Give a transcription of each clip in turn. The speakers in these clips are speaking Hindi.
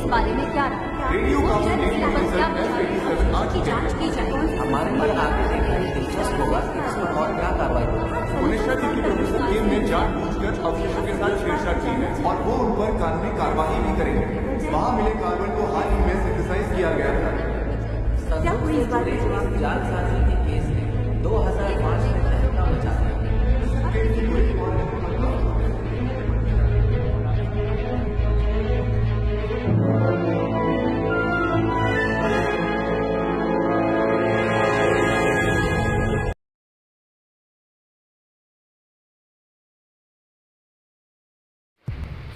बारे में क्या रहा? रेडियो वो काउंसिल जल्द से जल्द क्या F87 की जांच की जाए। हमारे लिए आगे देखना ही दिलचस्प होगा कि इस पर और क्या कार्रवाई होगी। उड़ीसा की पीडब्ल्यूडी टीम ने जानबूझकर अवशेषों के साथ छेड़छाड़ की है और वो उन पर कानूनी कार्रवाई भी करेंगे। वहाँ मिले कार्बन को हाल ही में सिंथेसाइज किया गया था। क्या कोई इस बात में जवाब इस जालसाजी के केस ने 2005 में तहलका मचा दिया।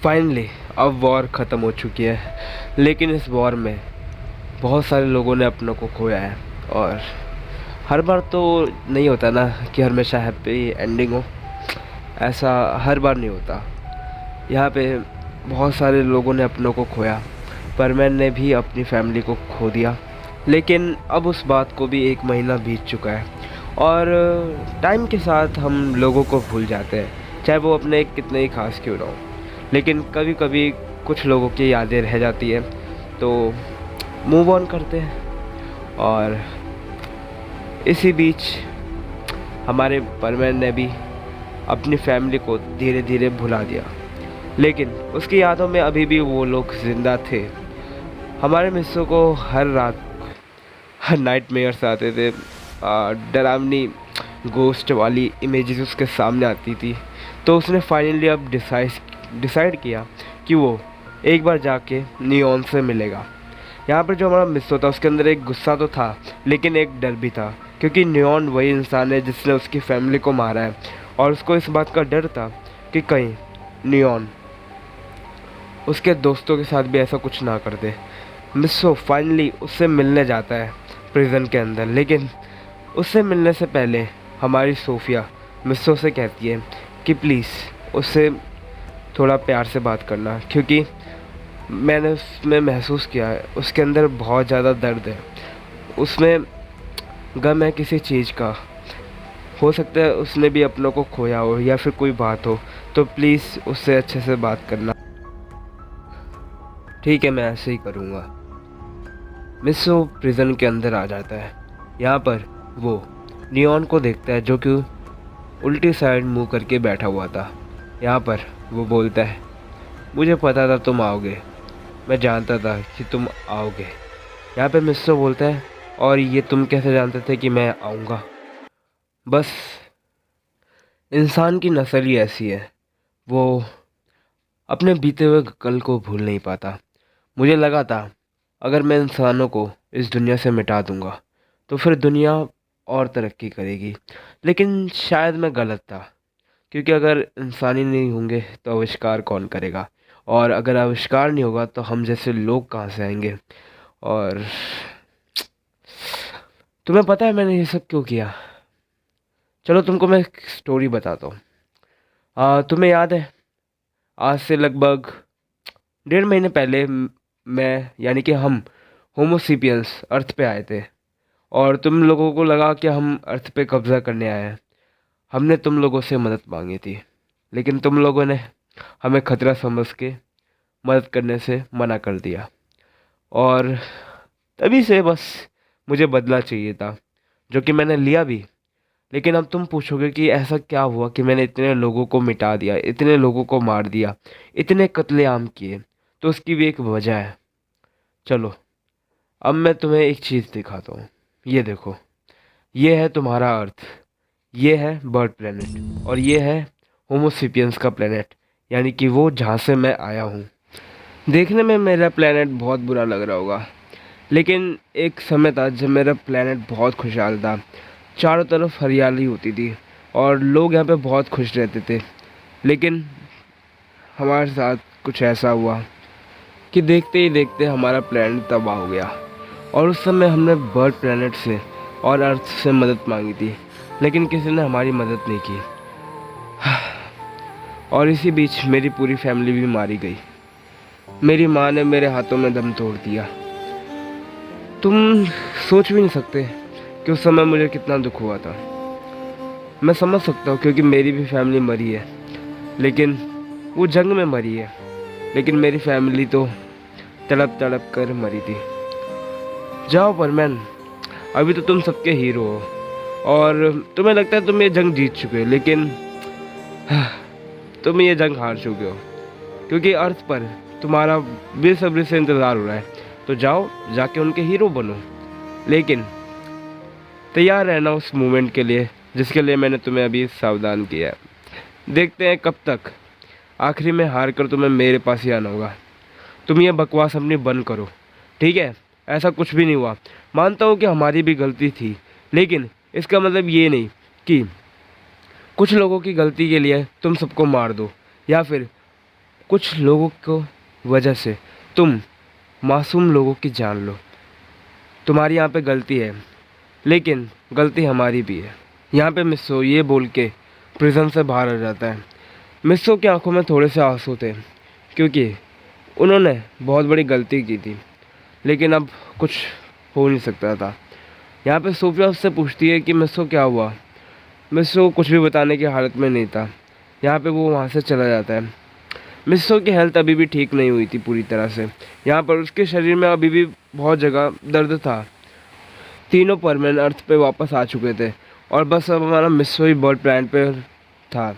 फाइनली अब वॉर ख़त्म हो चुकी है, लेकिन इस वॉर में बहुत सारे लोगों ने अपनों को खोया है। और हर बार तो नहीं होता ना कि हमेशा हैप्पी एंडिंग हो, ऐसा हर बार नहीं होता। यहाँ पे बहुत सारे लोगों ने अपनों को खोया, परमैन ने भी अपनी फैमिली को खो दिया। लेकिन अब उस बात को भी 1 महीना बीत चुका है और टाइम के साथ हम लोगों को भूल जाते हैं, चाहे वो अपने कितने ही खास क्यों ना हो। लेकिन कभी कभी कुछ लोगों की यादें रह जाती है, तो मूव ऑन करते हैं। और इसी बीच हमारे परमैन ने भी अपनी फैमिली को धीरे धीरे भुला दिया, लेकिन उसकी यादों में अभी भी वो लोग ज़िंदा थे। हमारे मिस्सों को हर रात नाइटमेयर्स आते थे, डरावनी गोस्ट वाली इमेजेस उसके सामने आती थी। तो उसने फाइनली अब डिसाइड किया कि वो एक बार जाके नियॉन से मिलेगा। यहाँ पर जो हमारा मिस्सो था उसके अंदर एक गुस्सा तो था, लेकिन एक डर भी था, क्योंकि नियॉन वही इंसान है जिसने उसकी फैमिली को मारा है। और उसको इस बात का डर था कि कहीं नियॉन उसके दोस्तों के साथ भी ऐसा कुछ ना कर दे। मिस्सो फाइनली उससे मिलने जाता है प्रिजन के अंदर, लेकिन उससे मिलने से पहले हमारी सोफिया मिस्सो से कहती है कि प्लीज़ उससे थोड़ा प्यार से बात करना, क्योंकि मैंने उसमें महसूस किया है उसके अंदर बहुत ज़्यादा दर्द है, उसमें गम है किसी चीज़ का। हो सकता है उसने भी अपनों को खोया हो या फिर कोई बात हो, तो प्लीज़ उससे अच्छे से बात करना। ठीक है, मैं ऐसे ही करूँगा। मिस्सो प्रिजन के अंदर आ जाता है। यहाँ पर वो नियॉन को देखता है जो कि उल्टी साइड मुँह करके बैठा हुआ था। यहाँ पर वो बोलता है, मुझे पता था तुम आओगे, मैं जानता था कि तुम आओगे। यहाँ पे मिस्सो बोलता है, और ये तुम कैसे जानते थे कि मैं आऊँगा? बस इंसान की नस्ल ही ऐसी है, वो अपने बीते हुए कल को भूल नहीं पाता। मुझे लगा था अगर मैं इंसानों को इस दुनिया से मिटा दूँगा तो फिर दुनिया और तरक्की करेगी, लेकिन शायद मैं गलत था, क्योंकि अगर इंसान ही नहीं होंगे तो आविष्कार कौन करेगा, और अगर आविष्कार नहीं होगा तो हम जैसे लोग कहाँ से आएंगे। और तुम्हें पता है मैंने ये सब क्यों किया? चलो तुमको मैं एक स्टोरी बताता हूँ। तुम्हें याद है आज से लगभग 1.5 महीने पहले मैं यानी कि हम होमोसेपियंस अर्थ पे आए थे, और तुम लोगों को लगा कि हम अर्थ पे कब्ज़ा करने आए हैं। हमने तुम लोगों से मदद मांगी थी, लेकिन तुम लोगों ने हमें खतरा समझ के मदद करने से मना कर दिया, और तभी से बस मुझे बदला चाहिए था, जो कि मैंने लिया भी। लेकिन अब तुम पूछोगे कि ऐसा क्या हुआ कि मैंने इतने लोगों को मिटा दिया, इतने लोगों को मार दिया, इतने कत्लेआम किए? तो उसकी भी एक वजह है। चलो अब मैं तुम्हें एक चीज़ दिखाता हूँ। ये देखो, ये है तुम्हारा अर्थ, ये है बर्ड प्लेनेट, और ये है होमोसेपियंस का प्लेनेट, यानी कि वो जहाँ से मैं आया हूँ। देखने में मेरा प्लेनेट बहुत बुरा लग रहा होगा, लेकिन एक समय था जब मेरा प्लेनेट बहुत खुशहाल था, चारों तरफ हरियाली होती थी और लोग यहाँ पे बहुत खुश रहते थे। लेकिन हमारे साथ कुछ ऐसा हुआ कि देखते ही देखते हमारा प्लेनेट तबाह हो गया, और उस समय हमने बर्ड प्लेनेट से और अर्थ से मदद मांगी थी, लेकिन किसी ने हमारी मदद नहीं की। और इसी बीच मेरी पूरी फैमिली भी मारी गई। मेरी माँ ने मेरे हाथों में दम तोड़ दिया। तुम सोच भी नहीं सकते कि उस समय मुझे कितना दुख हुआ था। मैं समझ सकता हूँ क्योंकि मेरी भी फैमिली मरी है, लेकिन वो जंग में मरी है, लेकिन मेरी फैमिली तो तड़प तड़प कर मरी थी। जाओ परमैन, अभी तो तुम सबके हीरो हो और तुम्हें लगता है तुम ये जंग जीत चुके हो, लेकिन तुम ये जंग हार चुके हो क्योंकि अर्थ पर तुम्हारा बेसब्री से इंतज़ार हो रहा है। तो जाओ, जाके उनके हीरो बनो, लेकिन तैयार रहना उस मोमेंट के लिए जिसके लिए मैंने तुम्हें अभी सावधान किया है। देखते हैं कब तक आखिरी में हार कर तुम्हें मेरे पास ही आना होगा। तुम ये बकवास अपनी बंद करो, ठीक है? ऐसा कुछ भी नहीं हुआ। मानता हूँ कि हमारी भी गलती थी, लेकिन इसका मतलब ये नहीं कि कुछ लोगों की गलती के लिए तुम सबको मार दो, या फिर कुछ लोगों को वजह से तुम मासूम लोगों की जान लो। तुम्हारी यहाँ पे गलती है, लेकिन गलती हमारी भी है। यहाँ पे मिस्सो ये बोल के प्रिजन से बाहर आ जाता है। मिस्सो की आंखों में थोड़े से आंसू थे क्योंकि उन्होंने बहुत बड़ी गलती की थी, लेकिन अब कुछ हो नहीं सकता था। यहाँ पे सोफिया उससे पूछती है कि मिस्सो क्या हुआ। मिस्सो कुछ भी बताने की हालत में नहीं था। यहाँ पे वो वहाँ से चला जाता है। मिस्सो की हेल्थ अभी भी ठीक नहीं हुई थी पूरी तरह से। यहाँ पर उसके शरीर में अभी भी बहुत जगह दर्द था। तीनों परमैन अर्थ पे वापस आ चुके थे और बस अब हमारा मिस्सो ही बर्ड प्लांट पे था।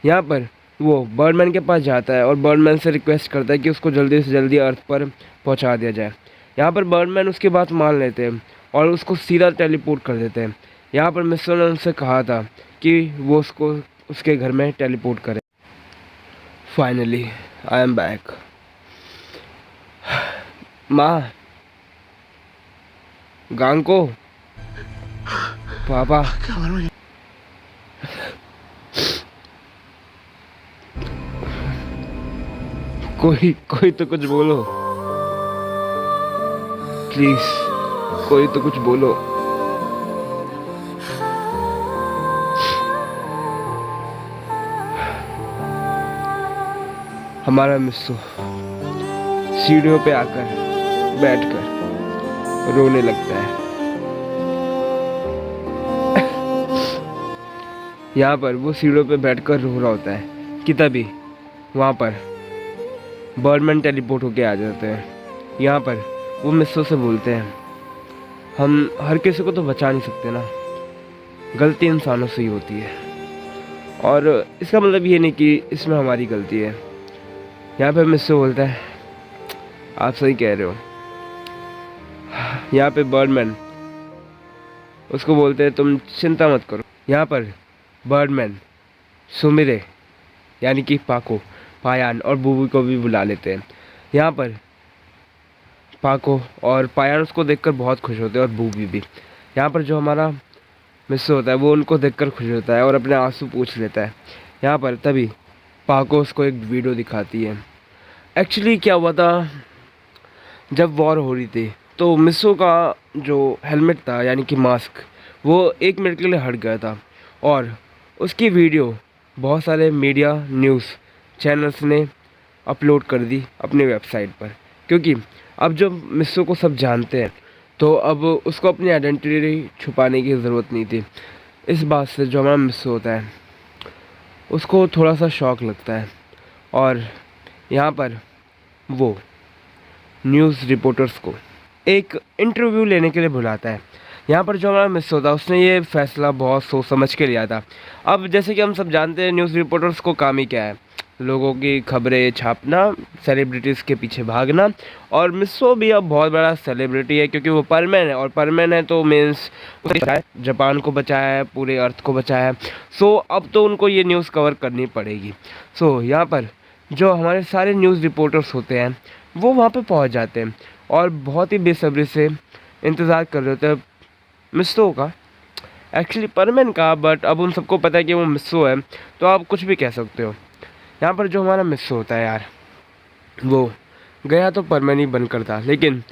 यहाँ पर वो बर्डमैन के पास जाता है और बर्डमैन से रिक्वेस्ट करता है कि उसको जल्दी से जल्दी अर्थ पर पहुँचा दिया जाए। यहाँ पर बर्डमैन उसकी बात मान लेते हैं और उसको सीधा टेलीपोर्ट कर देते हैं। यहाँ पर मिस्सो ने उनसे कहा था कि वो उसको उसके घर में टेलीपोर्ट करे। Finally I am back. माँ, गांको, पापा, कोई तो कुछ बोलो प्लीज, कोई तो कुछ बोलो। हमारा मिस्सो सीढ़ियों पे आकर बैठकर रोने लगता है। यहाँ पर वो सीढ़ियों पे बैठकर रो रहा होता है कि तभी वहाँ पर बर्डमैन टेलीपोर्ट होके आ जाते हैं। यहाँ पर वो मिस्सो से बोलते हैं, हम हर किसी को तो बचा नहीं सकते ना, गलती इंसानों से ही होती है और इसका मतलब ये नहीं कि इसमें हमारी गलती है। यहाँ पे मिस्सो बोलता है, आप सही कह रहे हो। यहाँ पे बर्डमैन उसको बोलते हैं, तुम चिंता मत करो। यहाँ पर बर्डमैन सुमिरे यानी कि पाको, पायान और बूबी को भी बुला लेते हैं। यहाँ पर पाको और पायान उसको देखकर बहुत खुश होते हैं और बूबी भी। यहाँ पर जो हमारा मिस्सो होता है वो उनको देखकर खुश होता है और अपने आंसू पूछ लेता है। यहाँ पर तभी पाको उसको एक वीडियो दिखाती है। एक्चुअली क्या हुआ था, जब वॉर हो रही थी तो मिस्सो का जो हेलमेट था यानी कि मास्क, वो 1 मिनट के लिए हट गया था और उसकी वीडियो बहुत सारे मीडिया न्यूज़ चैनल्स ने अपलोड कर दी अपने वेबसाइट पर, क्योंकि अब जब मिस्सो को सब जानते हैं तो अब उसको अपनी आइडेंटिटी छुपाने की ज़रूरत नहीं थी। इस बात से जो हमारा मिस्सो होता है उसको थोड़ा सा शौक़ लगता है और यहाँ पर वो न्यूज़ रिपोर्टर्स को एक इंटरव्यू लेने के लिए बुलाता है। यहाँ पर जो हमारा मिस्सो था उसने ये फैसला बहुत सोच समझ के लिया था। अब जैसे कि हम सब जानते हैं न्यूज़ रिपोर्टर्स को काम ही क्या है, लोगों की खबरें छापना, सेलिब्रिटीज़ के पीछे भागना। और मिस्सो भी अब बहुत बड़ा सेलिब्रिटी है क्योंकि वो परमैन है और परमैन है तो मीन्स जापान को बचाया है, पूरे अर्थ को बचाया है। सो अब तो उनको ये न्यूज़ कवर करनी पड़ेगी। सो यहाँ पर जो हमारे सारे न्यूज़ रिपोर्टर्स होते हैं वो वहाँ पे पहुँच जाते हैं और बहुत ही बेसब्री से इंतज़ार कर रहे होते हैं मिस्सो का, एक्चुअली परमैन का, बट अब उन सबको पता है कि वो मिस्सो है तो आप कुछ भी कह सकते हो। यहाँ पर जो हमारा मिस्सो होता है यार, वो गया तो परमैन ही बनकर था, लेकिन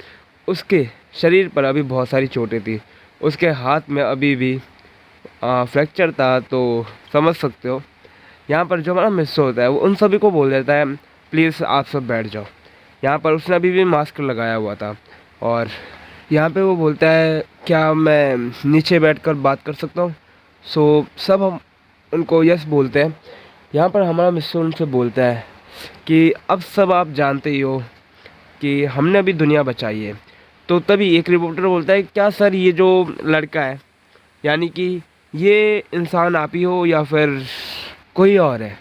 उसके शरीर पर अभी बहुत सारी चोटें थी। उसके हाथ में अभी भी फ्रैक्चर था, तो समझ सकते हो। यहाँ पर जो हमारा मिस्सो होता है वो उन सभी को बोल देता है, प्लीज़ आप सब बैठ जाओ। यहाँ पर उसने अभी भी मास्क लगाया हुआ था और यहाँ पे वो बोलता है, क्या मैं नीचे बैठकर बात कर सकता हूँ? सो सब हम उनको यस बोलते हैं। यहाँ पर हमारा मिस्सो उनसे बोलता है कि अब सब आप जानते ही हो, कि हमने अभी दुनिया बचाई है। तो तभी एक रिपोर्टर बोलता है, क्या सर ये जो लड़का है, यानी कि ये इंसान आप ही हो या फिर कोई और है?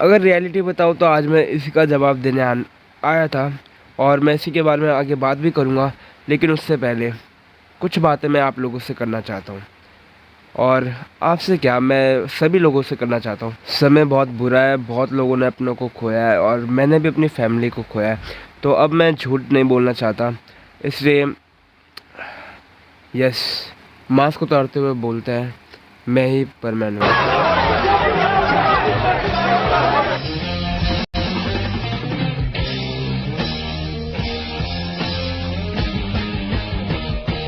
अगर रियलिटी बताओ तो आज मैं इसी का जवाब देने आया था, और मैं इसी के बारे में आगे बात भी करूँगा। लेकिन उससे पहले कुछ बातें मैं आप लोगों से करना चाहता हूँ, और आपसे क्या, मैं सभी लोगों से करना चाहता हूँ। समय बहुत बुरा है, बहुत लोगों ने अपनों को खोया है, और मैंने भी अपनी फैमिली को खोया है। तो अब मैं झूठ नहीं बोलना चाहता, इसलिए यस, मास्क उतारते हुए बोलते हैं, मैं ही परमानेंट हूँ।